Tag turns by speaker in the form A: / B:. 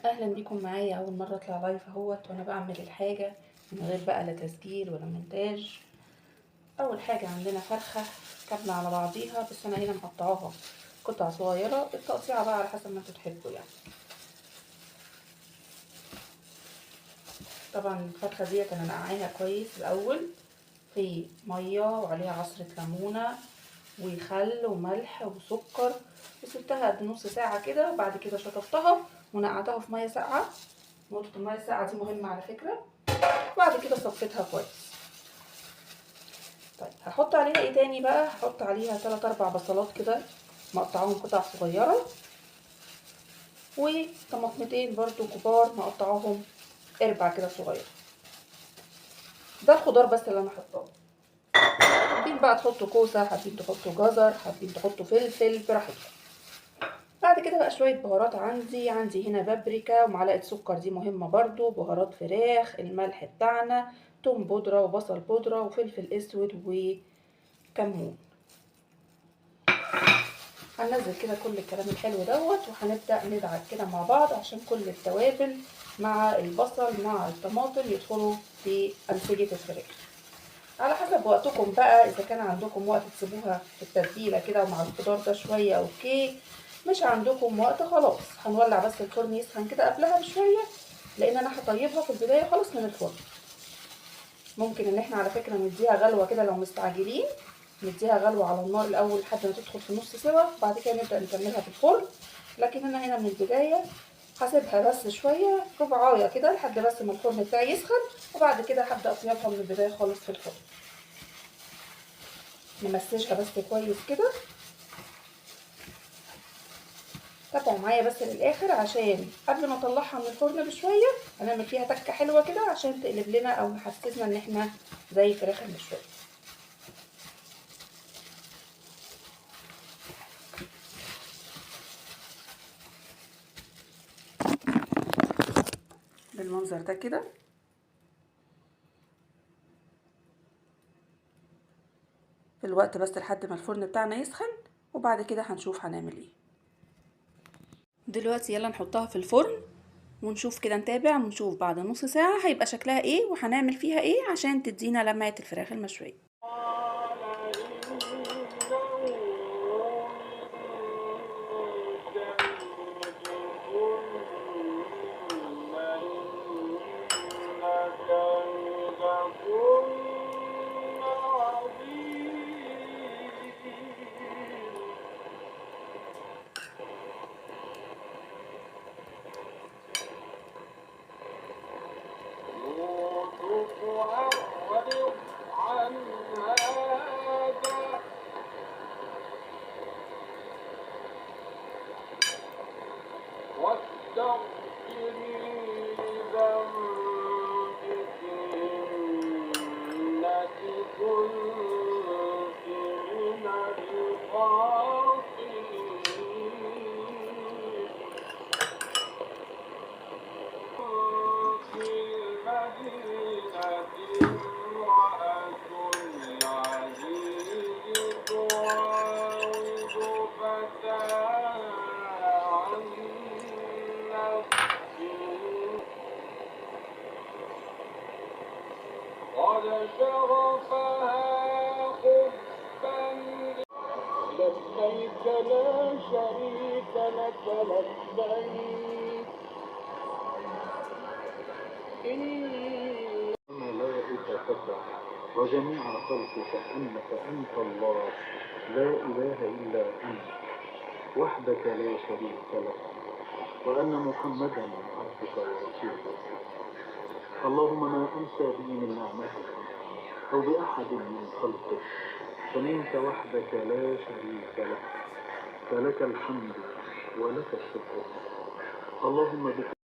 A: اهلا بيكم معايا. اول مره اطلع لايف اهوت وانا بعمل الحاجه من غير بقى لا تسجيل ولا مونتاج. اول حاجه عندنا فرخه كامله على بعضيها، بس انا هنا مقطعاها قطع صغيره، التقطيعه بقى على حسب ما انتوا تحبوا يعني. طبعا الفرخه ديت انا نقعاها كويس الاول في ميه وعليها عصره ليمونه وخل وملح وسكر، وسبتها قد نص ساعه كده، وبعد كده شطفتها ونقعتها في ميه ساقعه. نقطه الميه الساقعه دي مهمه على فكره. وبعد كده صفيتها كويس. طيب هحط عليها ايه تاني بقى؟ هحط عليها 3 4 بصلات كده مقطعاهم قطع صغيره، وطماطمتين برضو كبار مقطعاهم اربع كده صغير. ده الخضار بس اللي انا حطاه. حابين بقى تحطوا كوسه، حابين تحطوا جزر، حابين تحطوا فلفل، براحتكم. بعد كده بقى شويه بهارات. عندي هنا بابريكا ومعلقه سكر، دي مهمه برضو، بهارات فراخ، الملح بتاعنا، توم بودره وبصل بودره وفلفل اسود وكمون. هننزل كده كل الكلام الحلو دوت، وهنبدأ ندعك كده مع بعض عشان كل التوابل مع البصل مع الطماطم يدخلوا في أنسجة الفراخ. على حسب وقتكم بقى، إذا كان عندكم وقت تسيبوها في التتبيلة كده ومع الخضار ده شوية أوكي، مش عندكم وقت خلاص هنولع بس الفرن يسخن كده قبلها بشوية، لأن أنا هطيبها في البداية خالص من الفرن. ممكن إن احنا على فكرة نديها غلوة كده لو مستعجلين، نديها غلوة على النار الأول لحد ما تدخل في نص سوا، وبعد كده نبدأ نكملها في الفرن. لكن أنا هنا من البداية هسيبها بس شوية ربعاية كده لحد بس ما الفرن بتاعي يسخن، وبعد كده هبدأ أطيبها من البداية خالص في الفرن. نمسجها بس كويس كده. تابعوا معايا بس للآخر، عشان قبل ما أطلعها من الفرن بشوية هنعمل فيها تكة حلوة كده عشان تقلب لنا أو نحسسنا إن احنا زي الفراخ المشوية. بالمنظر ده كده. في الوقت بس لحد ما الفرن بتاعنا يسخن، وبعد كده هنشوف هنعمل ايه. دلوقتي يلا نحطها في الفرن ونشوف كده، نتابع ونشوف بعد نص ساعة هيبقى شكلها ايه وهنعمل فيها ايه عشان تدينا لمعة الفراخ المشوية.
B: قد شغفها حبا لبيك لا شريك لك لبيك إن ملائكتك وجميع خلقك أنك أنت الله لا إله إلا أنت وحدك لا شريك لك، وأن محمدا عبدك ورسولك. اللهم ما أنسى به من نعمتك أو بأحد من خلقك فمنك وحدك لا شريك لك، فلك الحمد ولك الشكر. اللهم بك